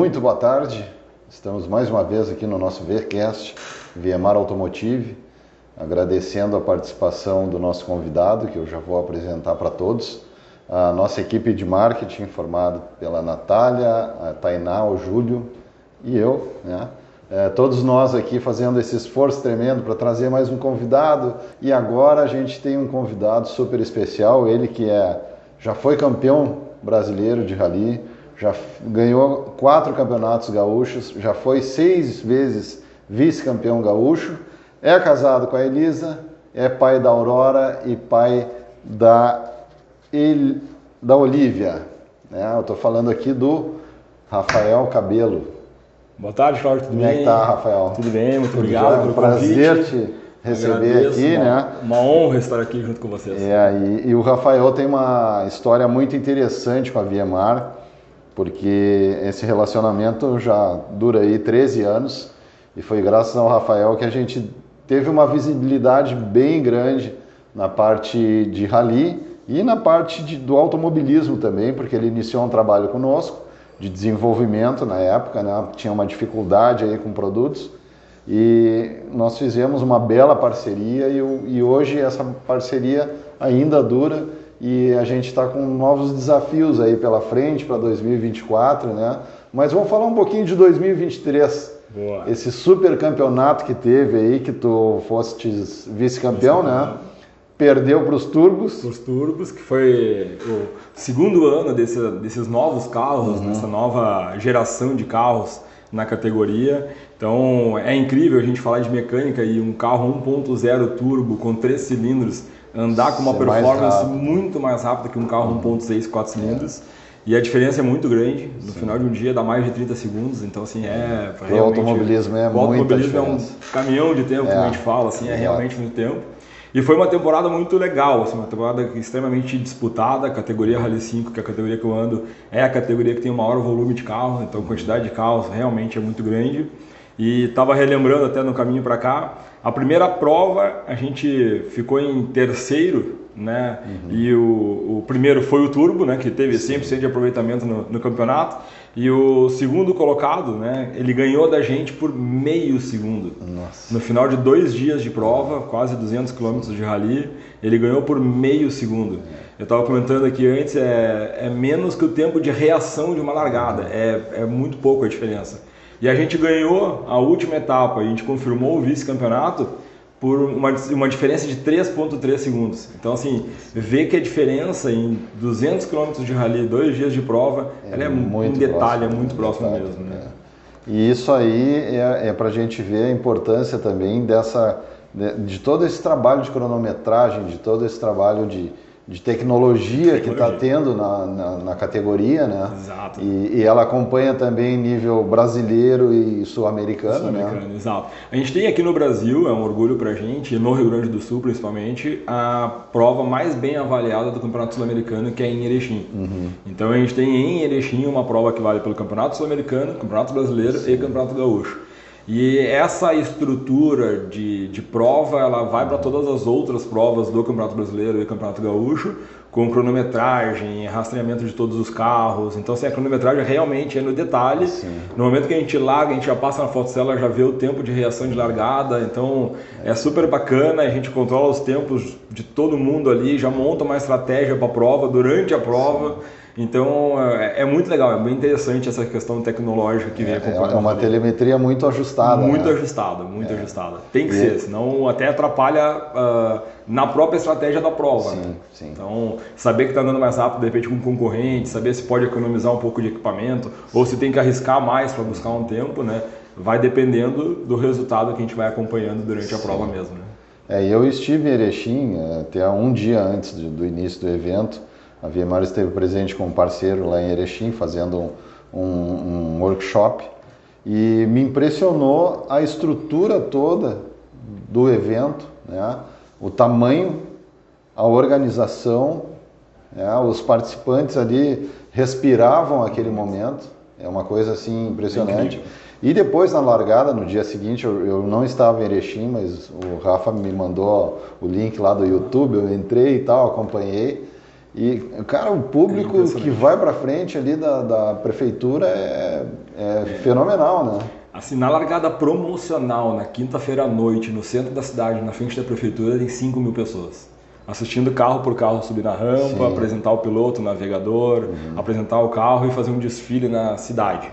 Muito boa tarde, estamos mais uma vez aqui no nosso VCast, Viemar Automotive, agradecendo a participação do nosso convidado, que eu já vou apresentar para todos, a nossa equipe de marketing formada pela Natália, a Tainá, o Júlio e eu, né? Todos nós aqui fazendo esse esforço tremendo para trazer mais um convidado, e agora a gente tem um convidado super especial, ele que já foi campeão brasileiro de rally, já ganhou 4 campeonatos gaúchos, já foi 6 vezes vice-campeão gaúcho, é casado com a Elisa, é pai da Aurora e pai da Olivia. Eu estou falando aqui do Rafael Cabelo. Boa tarde, Cláudio, tudo bem? Como é que tá, Rafael? Tudo bem, muito obrigado pelo prazer convite. te receber aqui, né? Uma honra estar aqui junto com vocês. E o Rafael tem uma história muito interessante com a Viemar, porque esse relacionamento já dura aí 13 anos e foi graças ao Rafael que a gente teve uma visibilidade bem grande na parte de rally e na parte do automobilismo também, porque ele iniciou um trabalho conosco de desenvolvimento na época, né? Tinha uma dificuldade aí com produtos e nós fizemos uma bela parceria e hoje essa parceria ainda dura. E a gente está com novos desafios aí pela frente para 2024, né? Mas vamos falar um pouquinho de 2023. Boa. Esse super campeonato que teve aí, que tu foste vice-campeão, né? Perdeu para os turbos. Os turbos, que foi o segundo ano desses novos carros, nessa nova geração de carros na categoria. Então é incrível a gente falar de mecânica e um carro 1.0 turbo com 3 cilindros andar com uma performance muito mais rápida que um carro 1.6 4 cilindros. E a diferença é muito grande. No final de um dia dá mais de 30 segundos. Então, assim, o automobilismo é muita diferença. O automobilismo é um caminhão de tempo, como a gente fala, assim, é realmente muito tempo. E foi uma temporada muito legal, assim, uma temporada extremamente disputada. A categoria Rally 5, que é a categoria que eu ando, é a categoria que tem o maior volume de carros. Então, a quantidade de carros realmente é muito grande. E estava relembrando até no caminho para cá, a primeira prova a gente ficou em terceiro, né? E o primeiro foi o turbo, né? Que teve 100% de aproveitamento no campeonato. E o segundo colocado, né? Ele ganhou da gente por meio segundo. Nossa. No final de 2 dias de prova, quase 200 km de rally, ele ganhou por meio segundo. Eu estava comentando aqui antes, é menos que o tempo de reação de uma largada, é muito pouco a diferença. E a gente ganhou a última etapa, a gente confirmou o vice-campeonato por uma diferença de 3,3 segundos. Então, assim, ver que a diferença em 200 km de rally, 2 dias de prova, ela é muito detalhe, é muito próximo mesmo. Né? E isso aí é para a gente ver a importância também de todo esse trabalho de cronometragem, de todo esse trabalho de tecnologia que está tendo na categoria, né? Exato. E ela acompanha também nível brasileiro e sul-americano, né? Exato. A gente tem aqui no Brasil, é um orgulho pra gente, no Rio Grande do Sul principalmente, a prova mais bem avaliada do Campeonato Sul-Americano, que é em Erechim. Então a gente tem em Erechim uma prova que vale pelo Campeonato Sul-Americano, Campeonato Brasileiro e Campeonato Gaúcho. E essa estrutura de prova, ela vai para todas as outras provas do Campeonato Brasileiro e Campeonato Gaúcho, com cronometragem, rastreamento de todos os carros. Então, assim, a cronometragem realmente é no detalhe. Sim. No momento que a gente larga, a gente já passa na fotocélula, já vê o tempo de reação de largada. Então, é super bacana, a gente controla os tempos de todo mundo ali, já monta uma estratégia para a prova, durante a prova. Sim. Então, é muito legal, é bem interessante essa questão tecnológica que vem acompanhando. É uma telemetria muito ajustada. Muito ajustada, muito ajustada. Tem que ser, senão até atrapalha na própria estratégia da prova. Sim, né? sim. Então, saber que está andando mais rápido, de repente, com um concorrente, saber se pode economizar um pouco de equipamento, ou se tem que arriscar mais para buscar um tempo, né? Vai dependendo do resultado que a gente vai acompanhando durante a prova mesmo. Né? Eu estive em Erechim até um dia antes do início do evento. A Viemar esteve presente com um parceiro lá em Erechim, fazendo um workshop, e me impressionou a estrutura toda do evento, né? O tamanho, a organização, né? Os participantes ali respiravam aquele momento, é uma coisa assim impressionante. E depois na largada, no dia seguinte, eu não estava em Erechim, mas o Rafa me mandou o link lá do YouTube, eu entrei e tal, acompanhei. E, cara, o público que vai para frente ali da prefeitura é fenomenal, né? Assim, na largada promocional, na quinta-feira à noite, no centro da cidade, na frente da prefeitura, tem 5 mil pessoas. Assistindo carro por carro subir na rampa, sim, apresentar o piloto, o navegador, apresentar o carro e fazer um desfile na cidade.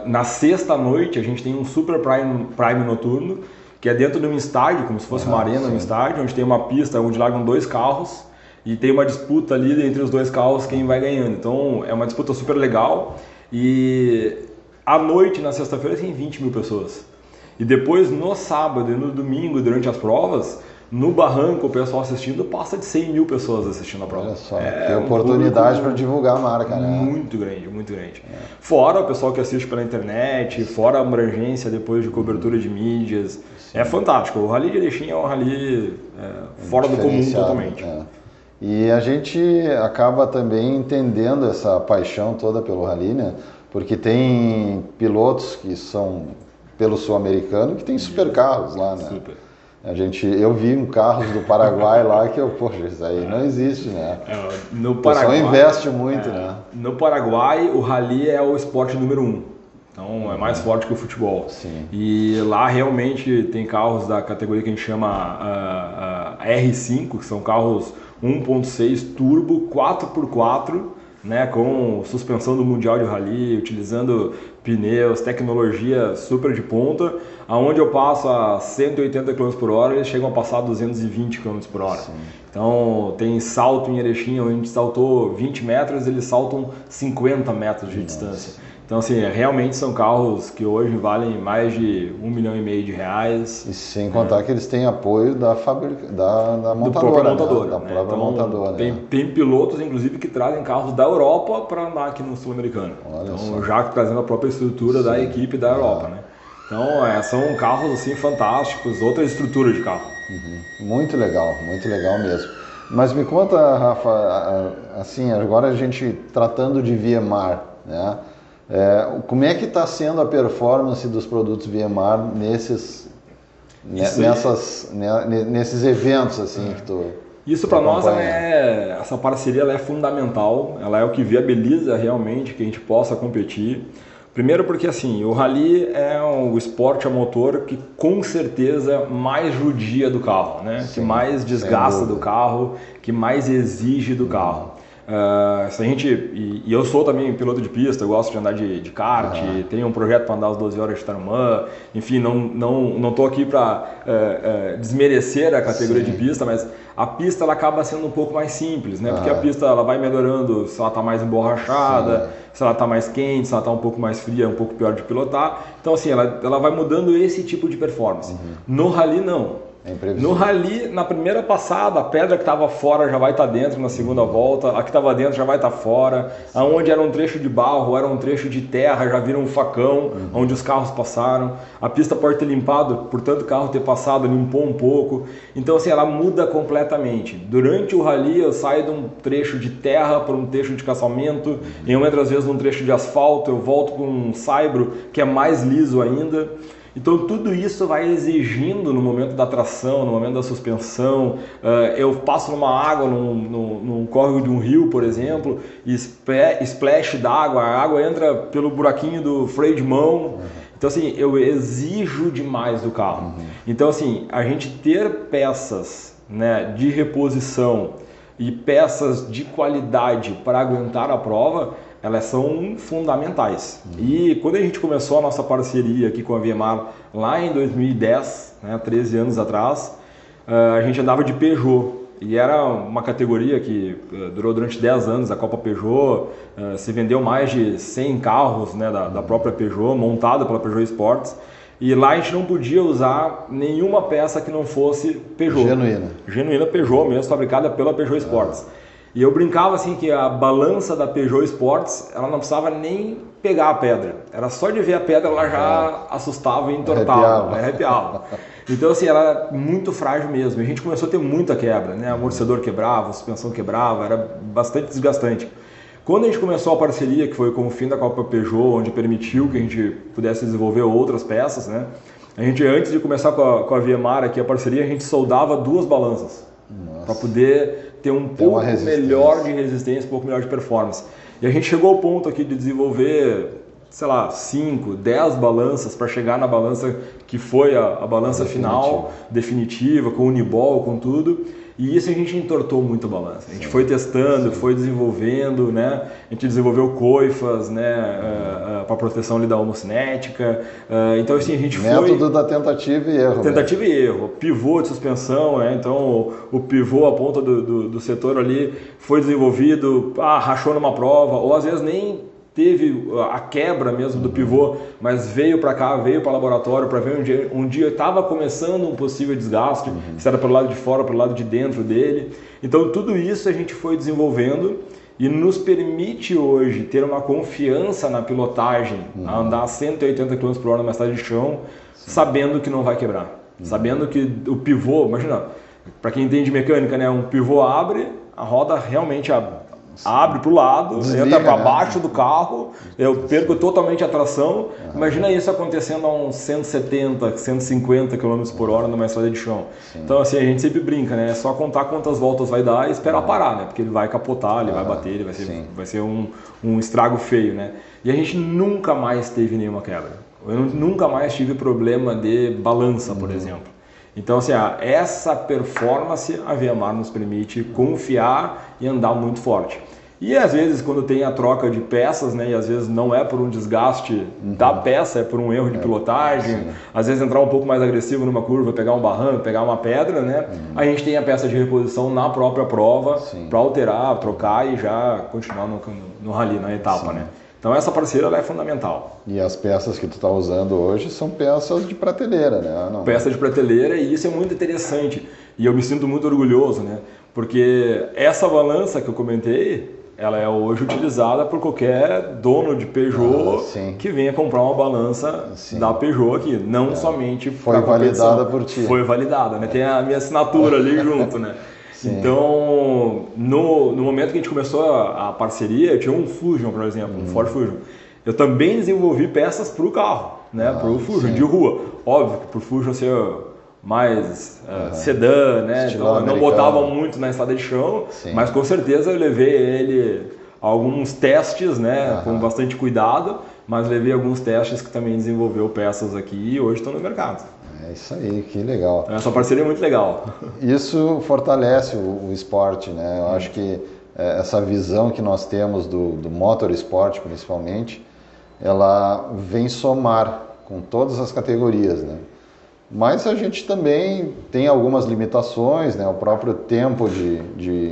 Na sexta noite, a gente tem um Super Prime noturno, que é dentro de um estádio, como se fosse uma arena, um estádio, onde tem uma pista onde largam 2 carros e tem uma disputa ali entre os 2 carros quem vai ganhando. Então é uma disputa super legal e à noite, na sexta-feira, tem 20 mil pessoas. E depois, no sábado e no domingo, durante as provas, no barranco, o pessoal assistindo, passa de 100 mil pessoas assistindo a prova. Olha só, que oportunidade para divulgar a marca, né? Muito grande, muito grande. Fora o pessoal que assiste pela internet, fora a abrangência depois de cobertura de mídias. Sim. É fantástico. O Rally de Erechim é um rally fora do comum totalmente. E a gente acaba também entendendo essa paixão toda pelo rally, né? Porque tem pilotos que são pelo sul-americano que tem super carros lá, né? Super. Eu vi um carro do Paraguai lá que poxa, isso aí não existe, né? No Paraguai, o pessoal investe muito, né? No Paraguai, o rally é o esporte número 1. Então é mais forte que o futebol. Sim. E lá realmente tem carros da categoria que a gente chama a R5, que são carros 1.6 turbo 4x4, né, com suspensão do Mundial de Rally, utilizando pneus, tecnologia super de ponta, aonde eu passo a 180 km por hora, eles chegam a passar a 220 km por hora. Sim. Então tem salto em Erechim, onde a gente saltou 20 metros, eles saltam 50 metros de distância. Então, assim, realmente são carros que hoje valem mais de R$1,5 milhão de reais. E sem contar que eles têm apoio da montadora, da própria montadora. Tem pilotos, inclusive, que trazem carros da Europa para andar aqui no Sul-Americano. Então, já trazendo a própria estrutura da equipe da Europa, né? Então, são carros, assim, fantásticos, outra estrutura de carro. Muito legal mesmo. Mas me conta, Rafa, assim, agora a gente tratando de VMR, né? Como é que está sendo a performance dos produtos VMR nesses eventos assim que tu... Isso para nós essa parceria ela é fundamental, ela é o que viabiliza realmente que a gente possa competir. Primeiro porque assim, o rally é o esporte a motor que com certeza mais judia do carro, né? Sim, que mais desgasta do carro, que mais exige do carro. Se a gente, e eu sou também piloto de pista, eu gosto de andar de kart, tenho um projeto para andar as 12 horas de Tarumã, enfim, não estou aqui para desmerecer a categoria de pista, mas a pista ela acaba sendo um pouco mais simples, né? Porque a pista ela vai melhorando se ela está mais emborrachada, se ela está mais quente, se ela está um pouco mais fria, um pouco pior de pilotar. Então assim, ela vai mudando esse tipo de performance. No rally não. No rally, na primeira passada, a pedra que estava fora já vai estar dentro na segunda volta, a que estava dentro já vai estar fora, aonde era um trecho de barro, era um trecho de terra, já vira um facão, onde os carros passaram, a pista pode ter limpado, por tanto o carro ter passado, limpou um pouco, então assim, ela muda completamente. Durante o rally eu saio de um trecho de terra para um trecho de caçamento, eu entro às vezes num trecho de asfalto, eu volto para um saibro que é mais liso ainda. Então tudo isso vai exigindo no momento da tração, no momento da suspensão. Eu passo numa água, num córrego de um rio, por exemplo, e splash d'água, a água entra pelo buraquinho do freio de mão. Então assim, eu exijo demais do carro. Então assim, a gente ter peças, né, de reposição e peças de qualidade para aguentar a prova, elas são fundamentais. E quando a gente começou a nossa parceria aqui com a VMR lá em 2010, né, 13 anos atrás, a gente andava de Peugeot. E era uma categoria que durou durante 10 anos, a Copa Peugeot, se vendeu mais de 100 carros, né, da própria Peugeot, montada pela Peugeot Sports. E lá a gente não podia usar nenhuma peça que não fosse Peugeot. Genuína Peugeot mesmo, fabricada pela Peugeot Sports. E eu brincava assim que a balança da Peugeot Sports, ela não precisava nem pegar a pedra. Era só de ver a pedra, ela já assustava e entortava, arrepiava. Então assim, ela era muito frágil mesmo. E a gente começou a ter muita quebra, né? Amortecedor quebrava, a suspensão quebrava, era bastante desgastante. Quando a gente começou a parceria, que foi com o fim da Copa Peugeot, onde permitiu que a gente pudesse desenvolver outras peças, né? A gente, antes de começar com a VMR aqui, a parceria, a gente soldava 2 balanças. para poder ter um pouco melhor de resistência, um pouco melhor de performance. E a gente chegou ao ponto aqui de desenvolver, sei lá, 5, 10 balanças para chegar na balança que foi a balança final, definitiva, com uniball, com tudo. E isso a gente entortou muito a balança. A gente foi testando, foi desenvolvendo, né? A gente desenvolveu coifas, né? Para proteção ali da homocinética. Então assim, a gente método da tentativa e erro. Tentativa e erro. Pivô de suspensão, né? Então o pivô, a ponta do setor ali foi desenvolvido, rachou numa prova, ou às vezes nem teve a quebra mesmo do pivô, mas veio para cá, veio para o laboratório para ver um dia estava começando um possível desgaste, se era pelo lado de fora, pelo lado de dentro dele. Então tudo isso a gente foi desenvolvendo e nos permite hoje ter uma confiança na pilotagem, a andar 180 km por hora numa estrada de chão, sabendo que não vai quebrar, sabendo que o pivô, imagina, para quem entende mecânica, né, um pivô abre, a roda realmente abre para o lado, desliga, entra para baixo do carro, eu perco totalmente a tração. Imagina isso acontecendo a uns 170, 150 km por hora numa estrada de chão. Então assim, a gente sempre brinca, né? É só contar quantas voltas vai dar e esperar parar, né? Porque ele vai capotar, ele vai bater, ele vai ser um estrago feio, né? E a gente nunca mais teve nenhuma quebra. Eu nunca mais tive problema de balança, por exemplo. Então, assim, essa performance a VMAR nos permite confiar e andar muito forte. E às vezes, quando tem a troca de peças, né, e às vezes não é por um desgaste da peça, é por um erro de pilotagem, às vezes entrar um pouco mais agressivo numa curva, pegar um barranco, pegar uma pedra, né, a gente tem a peça de reposição na própria prova para alterar, trocar e já continuar no rally, na etapa, né. Então essa parceira ela é fundamental. E as peças que tu está usando hoje são peças de prateleira, né? Peça de prateleira, e isso é muito interessante. E eu me sinto muito orgulhoso, né? Porque essa balança que eu comentei, ela é hoje utilizada por qualquer dono de Peugeot que venha comprar uma balança da Peugeot aqui. Não somente foi validada por ti. Foi validada, né? Tem a minha assinatura ali junto, né? Então, no momento que a gente começou a parceria, eu tinha um Fusion, por exemplo, um Ford Fusion. Eu também desenvolvi peças para o carro, né? Para o Fusion de rua. Óbvio que para o Fusion ser mais sedã, né? Então, eu não botava muito na estrada de chão, mas com certeza eu levei ele a alguns testes, né? Com bastante cuidado, mas levei alguns testes que também desenvolveu peças aqui e hoje estão no mercado. É isso aí, que legal. Essa parceria é muito legal. Isso fortalece o esporte, né? Eu acho que essa visão que nós temos do motorsport, principalmente, ela vem somar com todas as categorias, né? Mas a gente também tem algumas limitações, né? O próprio tempo de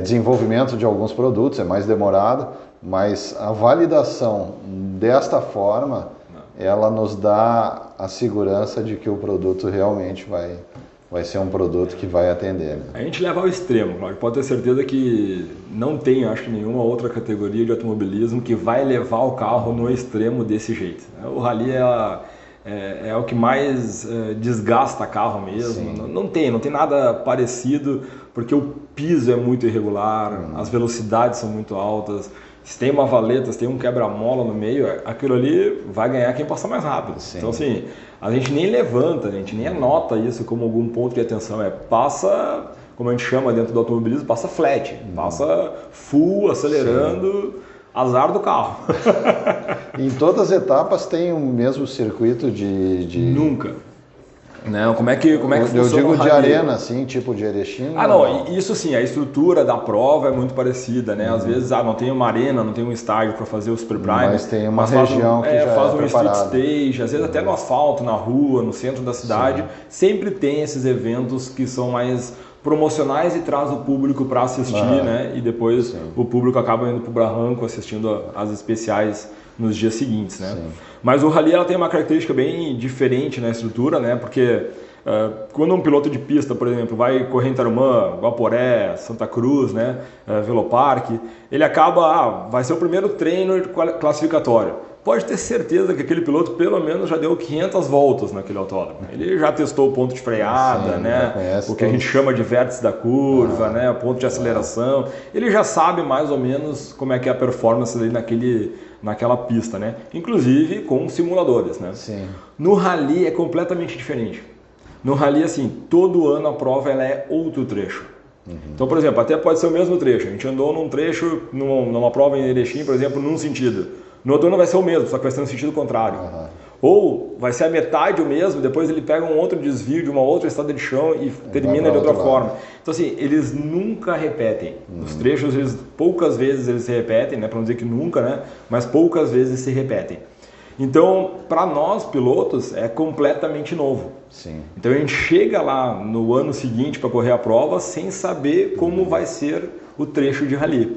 desenvolvimento de alguns produtos é mais demorado, mas a validação desta forma, ela nos dá a segurança de que o produto realmente vai ser um produto que vai atender. Né? A gente leva ao extremo, Cláudio. Pode ter certeza que não tem, acho que, nenhuma outra categoria de automobilismo que vai levar o carro no extremo desse jeito. O rally é o que mais desgasta carro mesmo. Não tem nada parecido, porque o piso é muito irregular, as velocidades são muito altas. Se tem uma valeta, se tem um quebra-mola no meio, aquilo ali vai ganhar quem passa mais rápido. Então, assim, a gente nem levanta, a gente nem anota isso como algum ponto de atenção. Passa, como a gente chama dentro do automobilismo, passa flat, passa full, acelerando, azar do carro. Em todas as etapas tem o mesmo circuito de... Nunca. Não, como é que funciona? Eu digo de arena, assim, tipo de Erechim. Isso sim, a estrutura da prova é muito parecida, né? Às vezes não tem uma arena, não tem um estádio para fazer o Super Prime. Mas tem uma região que já faz um preparada. street stage, às vezes até no asfalto, na rua, no centro da cidade. Sempre tem esses eventos que são mais promocionais e traz o público para assistir, né? E depois o público acaba indo para o barranco assistindo as especiais nos dias seguintes, né? Mas o rally ela tem uma característica bem diferente na estrutura, né? Porque quando um piloto de pista, por exemplo, vai correr em Tarumã, Guaporé, Santa Cruz, né? Velopark, ele acaba, vai ser o primeiro treino classificatório. Pode ter certeza que aquele piloto pelo menos já deu 500 voltas naquele autódromo. Ele já testou o ponto de freada, né? O que a gente chama de vértice da curva, né? O ponto de aceleração. Ele já sabe mais ou menos como é que é a performance ali naquela pista, né? Inclusive com simuladores, né? No rally é completamente diferente. No rally, assim, todo ano a prova ela é outro trecho. Então, por exemplo, até pode ser o mesmo trecho. A gente andou num trecho, numa prova em Erechim, por exemplo, num sentido. No outro ano vai ser o mesmo, só que vai ser no sentido contrário. Ou vai ser a metade o mesmo, depois ele pega um outro desvio de uma outra estrada de chão e termina de outra forma. Então, assim, eles nunca repetem. Os trechos, poucas vezes eles se repetem, né? Para não dizer que nunca, né? Mas poucas vezes se repetem. Então, para nós pilotos, é completamente novo. Sim. Então, a gente chega lá no ano seguinte para correr a prova sem saber como vai ser o trecho de rally.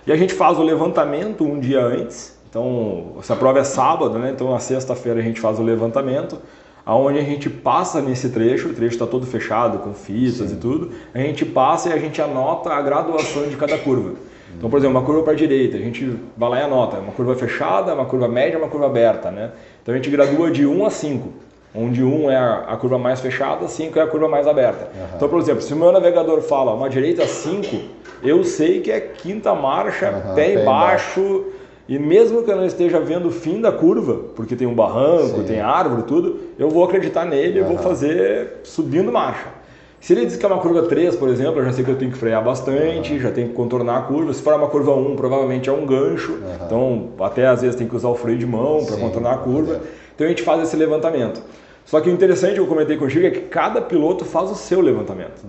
E a gente faz o levantamento um dia antes. Então, essa prova é sábado, né? Então, na sexta-feira a gente faz o levantamento, aonde a gente passa nesse trecho, o trecho está todo fechado, com fitas e tudo. A gente passa e a gente anota a graduação de cada curva. Então, por exemplo, uma curva para a direita, a gente vai lá e anota, uma curva fechada, uma curva média, uma curva aberta, né? Então a gente gradua de 1 a 5, onde 1 é a curva mais fechada, 5 é a curva mais aberta. Então, por exemplo, se o meu navegador fala uma direita 5, eu sei que é quinta marcha, pé embaixo, e mesmo que eu não esteja vendo o fim da curva, porque tem um barranco, tem árvore, tudo, eu vou acreditar nele e vou fazer subindo marcha. Se ele diz que é uma curva 3, por exemplo, eu já sei que eu tenho que frear bastante, já tenho que contornar a curva. Se for uma curva 1, provavelmente é um gancho, então até às vezes tem que usar o freio de mão para contornar a curva. Então a gente faz esse levantamento. Só que o interessante que eu comentei contigo é que cada piloto faz o seu levantamento.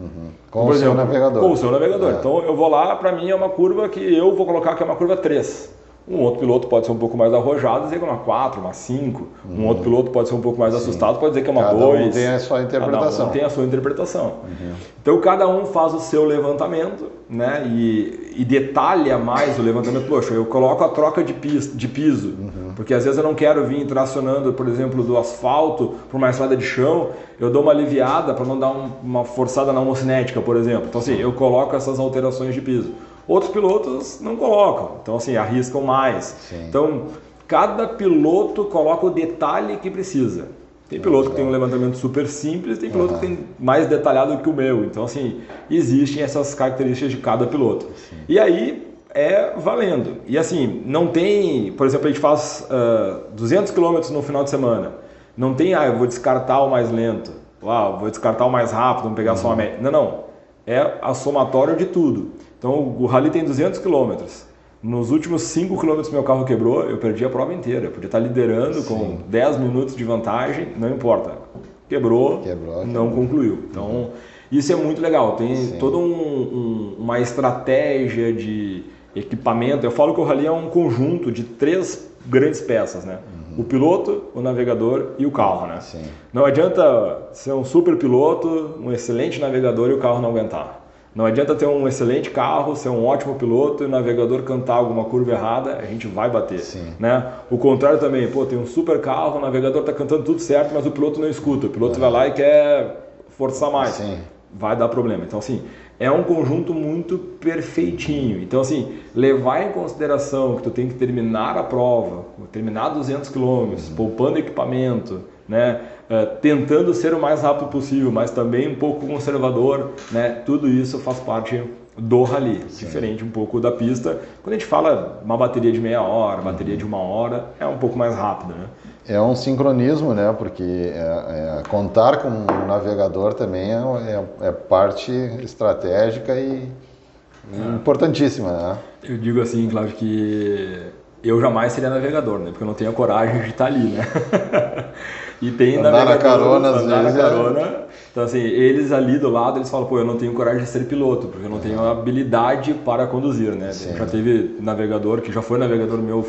Com o seu navegador. Com o seu navegador. Então eu vou lá, para mim é uma curva que eu vou colocar que é uma curva 3. Um outro piloto pode ser um pouco mais arrojado e dizer que é uma 4, uma 5. Um outro piloto pode ser um pouco mais assustado, pode dizer que é uma 2. Cada um tem a sua interpretação. Cada um tem a sua interpretação. Então cada um faz o seu levantamento, né? E detalha mais o levantamento. Poxa, eu coloco a troca de piso, porque às vezes eu não quero vir tracionando, por exemplo, do asfalto para uma estrada de chão. Eu dou uma aliviada para não dar uma forçada na homocinética, por exemplo. Então assim, eu coloco essas alterações de piso. Outros pilotos não colocam, então assim, arriscam mais. Então, cada piloto coloca o detalhe que precisa. Tem piloto que tem um levantamento super simples, tem piloto que tem mais detalhado que o meu. Então, assim, existem essas características de cada piloto. E aí, é valendo. E assim, não tem, por exemplo, a gente faz 200 km no final de semana. Não tem, eu vou descartar o mais lento, vou descartar o mais rápido, vamos pegar só a média. Não, não. É a somatória de tudo. Então o rally tem 200 km. Nos últimos 5 km meu carro quebrou, eu perdi a prova inteira. Eu podia estar liderando com 10 minutos de vantagem, não importa. Quebrou. Não concluiu. Então isso é muito legal. Tem toda uma estratégia de equipamento. Eu falo que o rally é um conjunto de 3 grandes peças, né? O piloto, o navegador e o carro, né? Não adianta ser um super piloto, um excelente navegador e o carro não aguentar. Não adianta ter um excelente carro, ser um ótimo piloto e o navegador cantar alguma curva errada, a gente vai bater. Né? O contrário também, tem um super carro, o navegador está cantando tudo certo, mas o piloto não escuta. O piloto vai lá e quer forçar mais. Vai dar problema. Então, assim, é um conjunto muito perfeitinho. Então, assim, levar em consideração que tu tem que terminar a prova, terminar 200 km, poupando equipamento, né? Tentando ser o mais rápido possível, mas também um pouco conservador, né? Tudo isso faz parte do rally, diferente um pouco da pista. Quando a gente fala uma bateria de meia hora, bateria de 1 hora, é um pouco mais rápido, né? É um sincronismo, né? Porque contar com um navegador também é parte estratégica e importantíssima, né? Eu digo assim, Cláudio, que eu jamais seria navegador, né? Porque eu não tenho a coragem de estar ali, né? E tem andar na carona, às vezes. Então, assim, eles ali do lado, eles falam, eu não tenho coragem de ser piloto, porque eu não tenho habilidade para conduzir, né? Já teve navegador, que já foi navegador meu,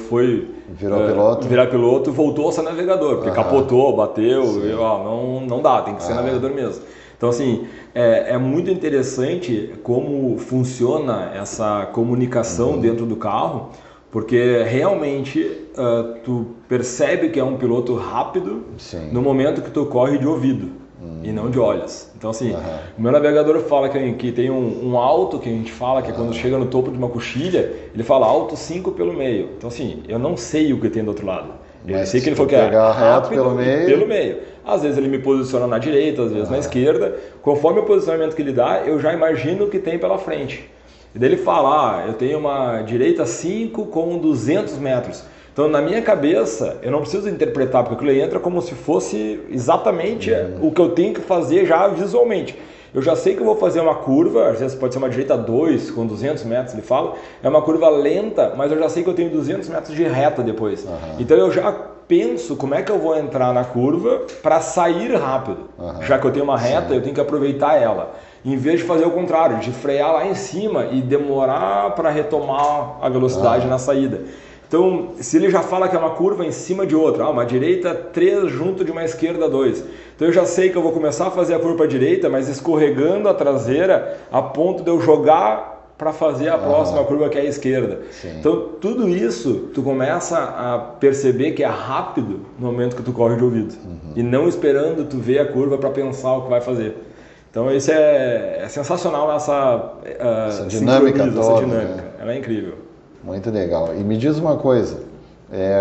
virar piloto, voltou a ser navegador, porque capotou, bateu, não dá, tem que ser navegador mesmo. Então, assim, é muito interessante como funciona essa comunicação dentro do carro, porque realmente tu percebe que é um piloto rápido no momento que tu corre de ouvido e não de olhos. Então assim, o meu navegador fala que tem um alto que a gente fala, que é quando chega no topo de uma coxilha, ele fala alto 5 pelo meio. Então assim, eu não sei o que tem do outro lado. Eu sei que ele falou que é rápido pelo meio. Às vezes ele me posiciona na direita, às vezes na esquerda. Conforme o posicionamento que ele dá, eu já imagino o que tem pela frente. E daí ele fala, eu tenho uma direita 5 com 200 metros. Então, na minha cabeça, eu não preciso interpretar, porque aquilo aí entra como se fosse exatamente o que eu tenho que fazer já visualmente. Eu já sei que eu vou fazer uma curva, às vezes pode ser uma direita 2 com 200 metros, ele fala, é uma curva lenta, mas eu já sei que eu tenho 200 metros de reta depois. Então eu já penso como é que eu vou entrar na curva para sair rápido. Já que eu tenho uma reta, eu tenho que aproveitar ela. Em vez de fazer o contrário, de frear lá em cima e demorar para retomar a velocidade na saída. Então, se ele já fala que é uma curva em cima de outra, uma direita 3 junto de uma esquerda 2. Então eu já sei que eu vou começar a fazer a curva para a direita, mas escorregando a traseira a ponto de eu jogar para fazer a próxima curva que é a esquerda. Sim. Então tudo isso tu começa a perceber que é rápido no momento que tu corre de ouvido. E não esperando tu ver a curva para pensar o que vai fazer. Então isso é sensacional essa dinâmica toda. Essa dinâmica. Né? Ela é incrível. Muito legal. E me diz uma coisa,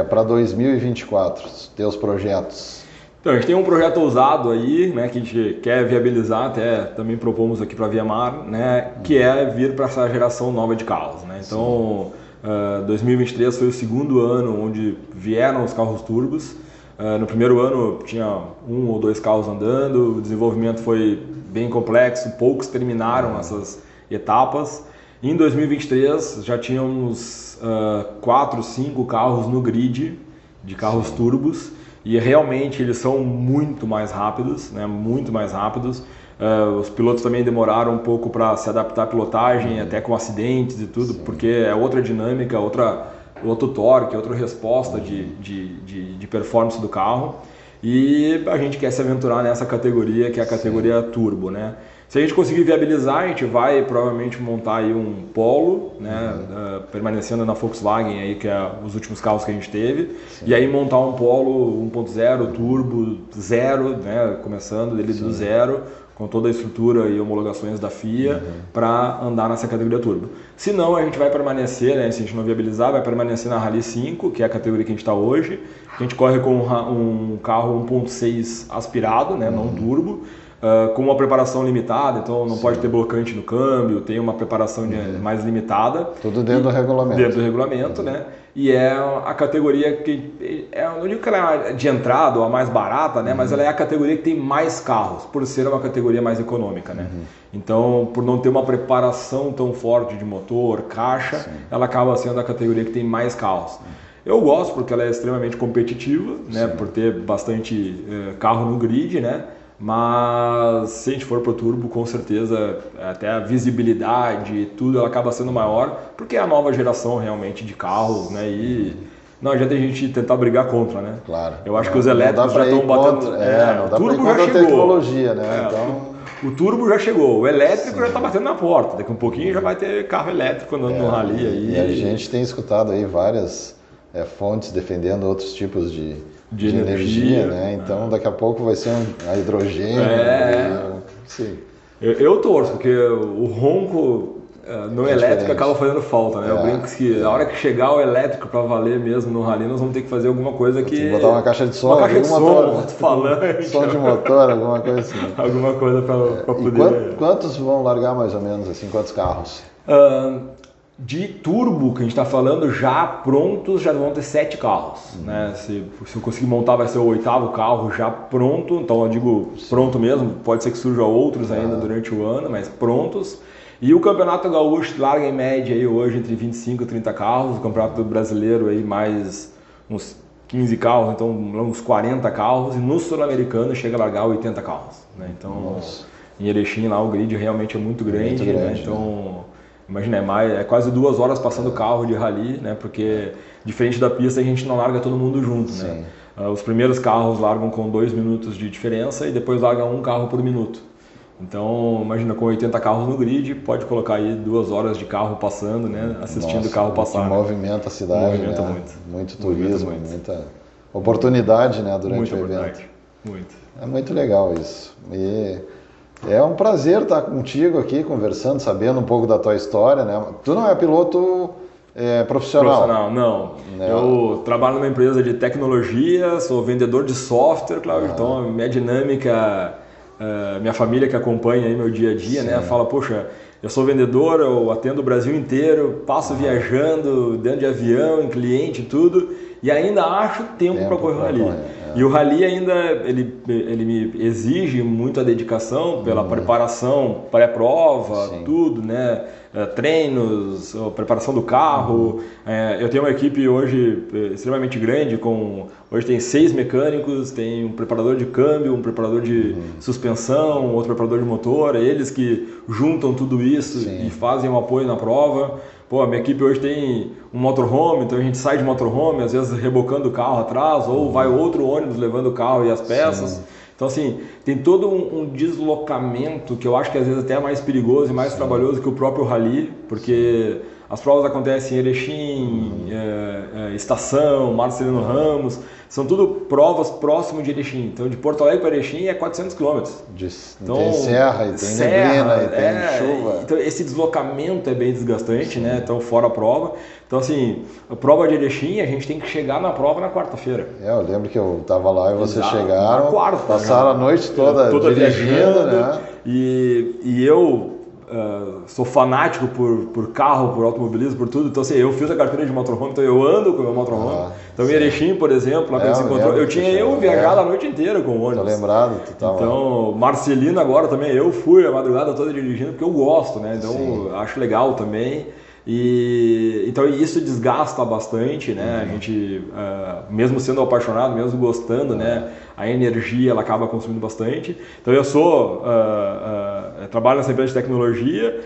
para 2024, teus projetos? Então, a gente tem um projeto ousado aí, né, que a gente quer viabilizar, até também propomos aqui para a ViaMar, né, que é vir para essa geração nova de carros. Né? Então, 2023 foi o segundo ano onde vieram os carros turbos. No primeiro ano tinha 1 ou 2 carros andando, o desenvolvimento foi bem complexo, poucos terminaram essas etapas. Em 2023 já tínhamos 4, 5 carros no grid de carros turbos e realmente eles são muito mais rápidos, né? Muito mais rápidos. Os pilotos também demoraram um pouco para se adaptar à pilotagem, até com acidentes e tudo, porque é outra dinâmica, outro torque, outra resposta de performance do carro. E a gente quer se aventurar nessa categoria que é a categoria turbo, né? Se a gente conseguir viabilizar, a gente vai provavelmente montar aí um Polo, né, permanecendo na Volkswagen, aí, que é os últimos carros que a gente teve, e aí montar um Polo 1.0 turbo, zero, né, começando dele do zero, com toda a estrutura e homologações da FIA, para andar nessa categoria turbo. Se não, a gente vai permanecer, né, se a gente não viabilizar, vai permanecer na Rally 5, que é a categoria que a gente está hoje. A gente corre com um carro 1.6 aspirado, né, não turbo, com uma preparação limitada, então não pode ter blocante no câmbio, tem uma preparação mais limitada. Tudo dentro do regulamento. Dentro do regulamento, né? E é a categoria que, eu não digo que ela é de entrada ou a mais barata, né? Mas ela é a categoria que tem mais carros, por ser uma categoria mais econômica, né? Então, por não ter uma preparação tão forte de motor, caixa, ela acaba sendo a categoria que tem mais carros. Eu gosto porque ela é extremamente competitiva, né? Por ter bastante carro no grid, né? Mas se a gente for para o turbo, com certeza até a visibilidade e tudo ela acaba sendo maior, porque é a nova geração realmente de carros, né? E não adianta a gente tentar brigar contra, né? Claro. Eu acho que os elétricos já estão batendo. O turbo já chegou. Tecnologia, né? O turbo já chegou, o elétrico já está batendo na porta. Daqui a um pouquinho já vai ter carro elétrico andando no rally aí. E a gente tem escutado aí várias fontes defendendo outros tipos de energia, né? Então daqui a pouco vai ser a hidrogênio. Sim. Eu torço, porque o ronco no elétrico acaba fazendo falta, né? Eu brinco que a hora que chegar o elétrico para valer mesmo no rally, nós vamos ter que fazer alguma coisa que... Tem que botar uma caixa de som, falante. Som de motor, alguma coisa assim. Alguma coisa para poder... Quantos vão largar mais ou menos, assim, quantos carros? De turbo que a gente está falando, já prontos, já vão ter 7 carros. Né? Se eu conseguir montar, vai ser o 8º carro já pronto. Então eu digo pronto mesmo, pode ser que surja outros ainda durante o ano, mas prontos. E o Campeonato Gaúcho larga em média aí hoje entre 25 e 30 carros. O Campeonato Brasileiro aí mais uns 15 carros, então uns 40 carros. E no Sul-Americano chega a largar 80 carros. Né? Então em Erechim lá o grid realmente é muito grande. Né? Então... Imagina, é quase 2 horas passando carro de rally, né? Porque diferente da pista a gente não larga todo mundo junto, né? Os primeiros carros largam com 2 minutos de diferença e depois larga um carro por minuto. Então, imagina, com 80 carros no grid, pode colocar aí 2 horas de carro passando, né? Assistindo o carro passar. Movimenta a cidade, movimenta né? Muito turismo, muita oportunidade, né? Durante o evento. Muito. É muito legal isso. E é um prazer estar contigo aqui, conversando, sabendo um pouco da tua história, né? Tu não é piloto profissional? Não. Eu trabalho numa empresa de tecnologia, sou vendedor de software, claro. Então, minha dinâmica, minha família que acompanha aí meu dia a dia, né? Fala, poxa, eu sou vendedor, eu atendo o Brasil inteiro, passo viajando, dentro de avião, em cliente e tudo. e ainda acho tempo para correr o rally. E o rally ainda, ele me exige muita dedicação pela preparação pré-prova, tudo, né? Treinos, preparação do carro. Eu tenho uma equipe hoje extremamente grande, hoje tem 6 mecânicos, tem um preparador de câmbio, um preparador de suspensão, outro preparador de motor, eles que juntam tudo isso e fazem um apoio na prova. Pô, a minha equipe hoje tem um motorhome, então a gente sai de motorhome, às vezes rebocando o carro atrás, ou vai outro ônibus levando o carro e as peças. Sim. Então, assim, tem todo um deslocamento que eu acho que às vezes até é mais perigoso e mais trabalhoso que o próprio rally, porque as provas acontecem em Erechim, Estação, Marcelino Ramos, são tudo provas próximo de Erechim. Então, de Porto Alegre para Erechim é 400 km. Então, tem serra, e tem neblina, e tem chuva. Então, esse deslocamento é bem desgastante, né? Então, fora a prova. Então, assim, a prova de Erechim, a gente tem que chegar na prova na quarta-feira. Eu lembro que eu estava lá e vocês chegaram, passaram a noite toda dirigindo, né? E eu sou fanático por carro, por automobilismo, por tudo. Então, assim, eu fiz a carteira de motorhome, então eu ando com o meu motorhome. Então, em Erechim, por exemplo, lá que se encontrou, eu tinha viajado a noite inteira com o ônibus. Tô lembrado, tu tava. Então, Marcelino agora também, eu fui a madrugada toda dirigindo, porque eu gosto, né? Então, acho legal também. Então isso desgasta bastante, né? A gente, mesmo sendo apaixonado, mesmo gostando, né? A energia ela acaba consumindo bastante. Então eu trabalho nessa empresa de tecnologia,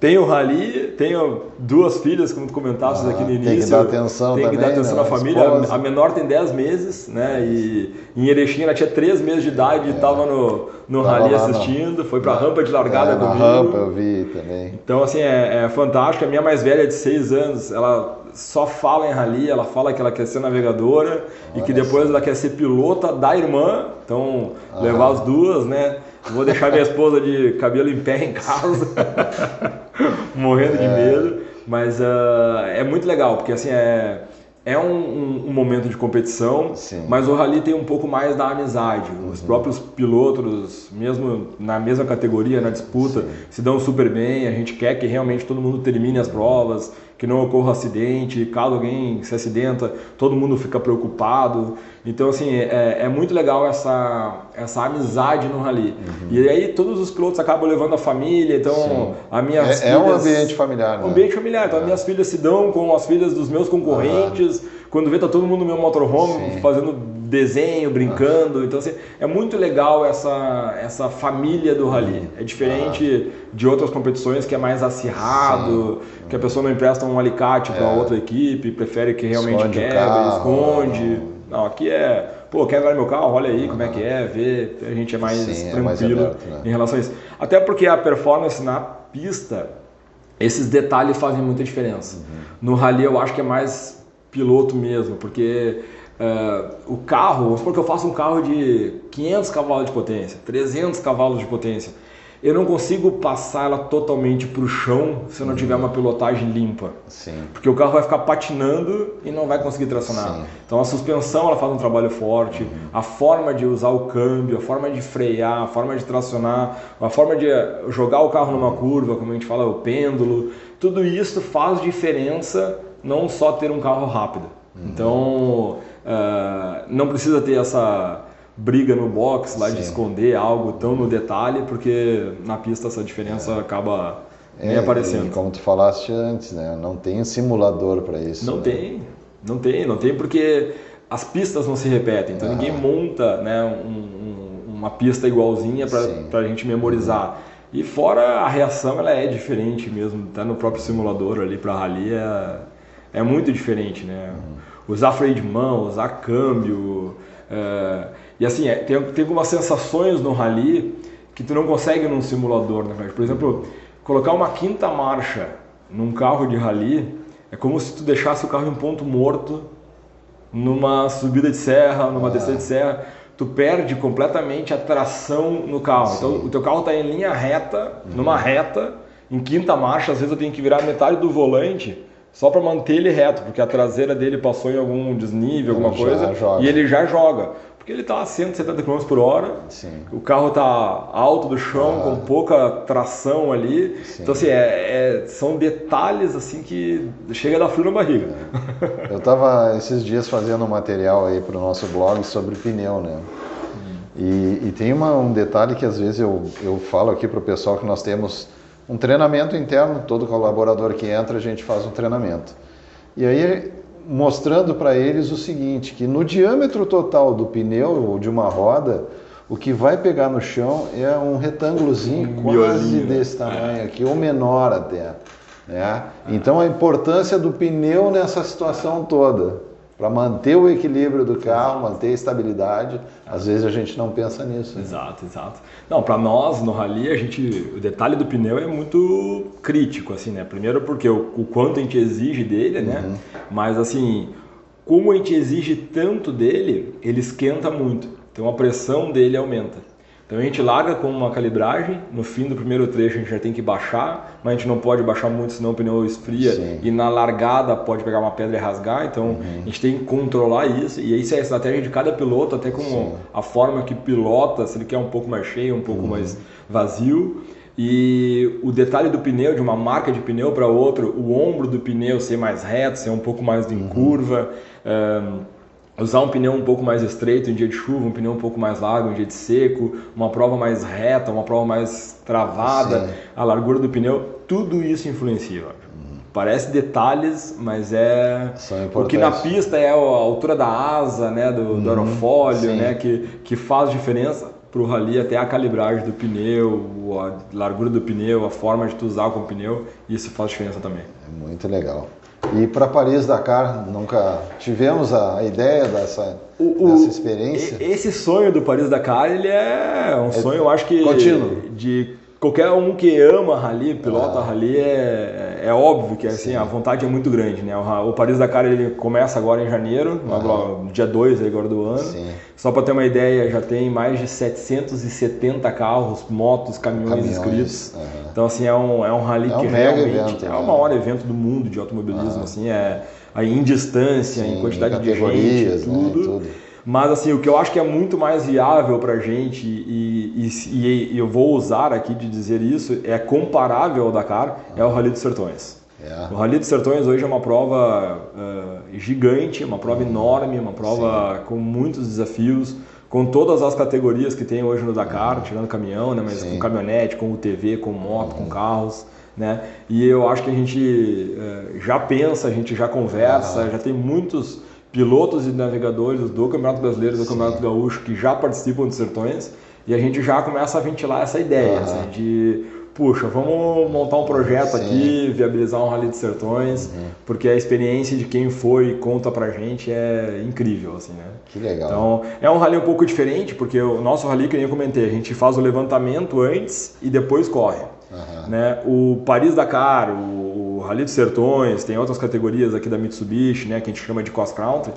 tenho rally, tenho 2 filhas, como tu comentaste aqui no início. Tem que dar atenção também, tem que dar atenção na família. A menor tem 10 meses, né? E em Erechim ela tinha 3 meses de idade e estava no rally assistindo, foi para a rampa de largada comigo. Na rampa eu vi também. Então assim, é fantástico. A minha mais velha de 6 anos, ela só fala em rally, ela fala que ela quer ser navegadora e que depois ela quer ser pilota da irmã, então levar as duas, né? Vou deixar minha esposa de cabelo em pé em casa, morrendo de medo, mas é muito legal, porque assim, é um momento de competição, mas o rally tem um pouco mais da amizade. Os próprios pilotos, mesmo na mesma categoria, na disputa, se dão super bem. A gente quer que realmente todo mundo termine as provas, que não ocorra acidente. Caso alguém se acidenta, todo mundo fica preocupado. Então, assim, é muito legal essa amizade no rally. E aí todos os pilotos acabam levando a família, então as minhas filhas... É um ambiente familiar, né? Um ambiente familiar, então as minhas filhas se dão com as filhas dos meus concorrentes, quando vê tá todo mundo no meu motorhome fazendo desenho, brincando, então assim, é muito legal essa família do rally. É diferente de outras competições que é mais acirrado, que a pessoa não empresta um alicate para outra equipe, prefere que realmente quebre, esconde. Não, aqui quer andar no meu carro? Olha aí como é que vê, a gente é mais tranquilo mais aberto, né? Em relação a isso. Até porque a performance na pista, esses detalhes fazem muita diferença. No rally eu acho que é mais piloto mesmo, porque o carro, vamos supor que eu faço um carro de 500 cavalos de potência, 300 cavalos de potência, eu não consigo passar ela totalmente para o chão se eu não tiver uma pilotagem limpa. Porque o carro vai ficar patinando e não vai conseguir tracionar. Então a suspensão ela faz um trabalho forte, a forma de usar o câmbio, a forma de frear, a forma de tracionar, a forma de jogar o carro numa curva, como a gente fala, o pêndulo, tudo isso faz diferença, não só ter um carro rápido. Então não precisa ter essa briga no box lá de esconder algo tão no detalhe, porque na pista essa diferença acaba nem aparecendo. E como tu falaste antes, né? Não tem um simulador para isso. Não tem porque as pistas não se repetem, então ninguém monta, né, uma pista igualzinha para a gente memorizar. E fora a reação, ela é diferente mesmo, tá no próprio simulador ali para rally é muito diferente, né? Usar freio de mão, usar câmbio, e assim, tem algumas sensações no rally que tu não consegue num simulador, né? Por exemplo, colocar uma quinta marcha num carro de rally é como se tu deixasse o carro em ponto morto numa subida de serra, numa descida de serra. Tu perde completamente a tração no carro. Então o teu carro está em linha reta, numa reta, em quinta marcha, às vezes eu tenho que virar metade do volante só para manter ele reto, porque a traseira dele passou em algum desnível, alguma coisa, e ele já joga. Porque ele está a 170 km por hora, sim, o carro está alto do chão, com pouca tração ali. Sim. Então, assim, são detalhes assim que chega a dar frio na barriga. Eu estava esses dias fazendo um material aí para o nosso blog sobre pneu, né? E tem um detalhe que às vezes eu falo aqui para o pessoal, que nós temos um treinamento interno, todo colaborador que entra a gente faz um treinamento. E aí, mostrando para eles o seguinte, que no diâmetro total do pneu ou de uma roda, o que vai pegar no chão é um retângulozinho quase desse tamanho aqui, ou menor até. Né? Então a importância do pneu nessa situação toda, para manter o equilíbrio do carro, manter a estabilidade, às vezes a gente não pensa nisso. Né? Exato, exato. Não, para nós no rally, o detalhe do pneu é muito crítico, assim, né? Primeiro porque o quanto a gente exige dele, né? Mas assim, como a gente exige tanto dele, ele esquenta muito. Então a pressão dele aumenta. Então a gente larga com uma calibragem, no fim do primeiro trecho a gente já tem que baixar, mas a gente não pode baixar muito, senão o pneu esfria. Sim. E na largada pode pegar uma pedra e rasgar, então a gente tem que controlar isso, e isso é a estratégia de cada piloto, até com a forma que pilota, se ele quer um pouco mais cheio, um pouco mais vazio. E o detalhe do pneu, de uma marca de pneu para outra, o ombro do pneu ser mais reto, ser um pouco mais em curva, usar um pneu um pouco mais estreito em dia de chuva, um pneu um pouco mais largo em dia de seco, uma prova mais reta, uma prova mais travada, sim, a largura do pneu, tudo isso influencia. Parece detalhes, mas o que na pista é a altura da asa, né, do aerofólio, né, que faz diferença para o rally, até a calibragem do pneu, a largura do pneu, a forma de tu usar com o pneu, isso faz diferença também. É muito legal. E para Paris-Dakar, nunca tivemos a ideia dessa experiência? Esse sonho do Paris-Dakar, ele é um sonho, eu acho que contínuo. De qualquer um que ama rally, pilota rally, é óbvio que assim, a vontade é muito grande, né? O Paris-Dakar ele começa agora em janeiro, no dia 2 agora do ano. Sim. Só para ter uma ideia, já tem mais de 770 carros, motos, caminhões inscritos. Então assim, é um rally que realmente é o maior evento do mundo de automobilismo, assim, em distância, em quantidade de gente, tudo. Mas assim, o que eu acho que é muito mais viável para a gente, e eu vou usar aqui de dizer isso, é comparável ao Dakar, é o Rally dos Sertões. O Rally dos Sertões hoje é uma prova gigante, uma prova enorme, uma prova com muitos desafios, com todas as categorias que tem hoje no Dakar, tirando caminhão, né, mas com caminhonete, com UTV, com moto, com carros. Né? E eu acho que a gente já pensa, a gente já conversa, já tem muitos pilotos e navegadores do Campeonato Brasileiro, do Campeonato Gaúcho, que já participam dos Sertões, e a gente já começa a ventilar essa ideia, assim, de, puxa, vamos montar um projeto aqui, viabilizar um Rally dos Sertões, porque a experiência de quem foi e conta pra gente é incrível, assim, né? Que legal. Então, é um rally um pouco diferente, porque o nosso rally, que nem eu comentei, a gente faz o levantamento antes e depois corre. Né? O Paris-Dakar, o Rally dos Sertões, tem outras categorias aqui da Mitsubishi, né, que a gente chama de cross country.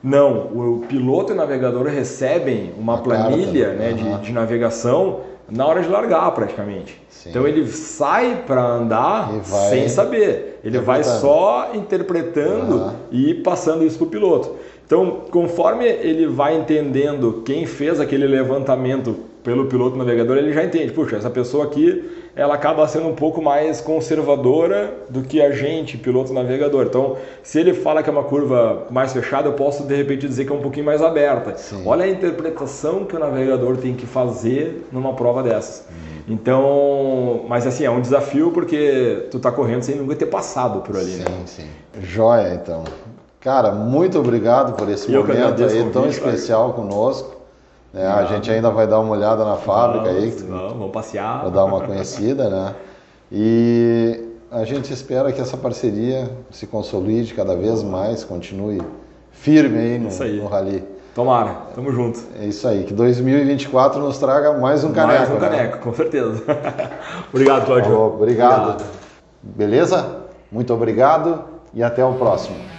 Não, o piloto e o navegador recebem uma planilha, né, de navegação na hora de largar, praticamente. Sim. Então ele sai para andar sem saber. Ele vai só interpretando e passando isso para o piloto. Então, conforme ele vai entendendo quem fez aquele levantamento pelo piloto navegador, ele já entende, puxa, essa pessoa aqui, ela acaba sendo um pouco mais conservadora do que a gente, piloto navegador. Então, se ele fala que é uma curva mais fechada, eu posso de repente dizer que é um pouquinho mais aberta. Sim. Olha a interpretação que o navegador tem que fazer numa prova dessas. Então, mas assim, é um desafio porque tu tá correndo sem nunca ter passado por ali. Sim, né? Sim. Joia, então. Cara, muito obrigado por esse momento aí tão especial conosco. A gente ainda vai dar uma olhada na fábrica aí. Vamos passear. Para dar uma conhecida, né? E a gente espera que essa parceria se consolide cada vez mais, continue firme aí no Rally. Tomara, tamo junto. É isso aí, que 2024 nos traga mais um caneco. Mais um caneco, com certeza. Obrigado, Cláudio. Obrigado. Beleza? Muito obrigado e até o próximo.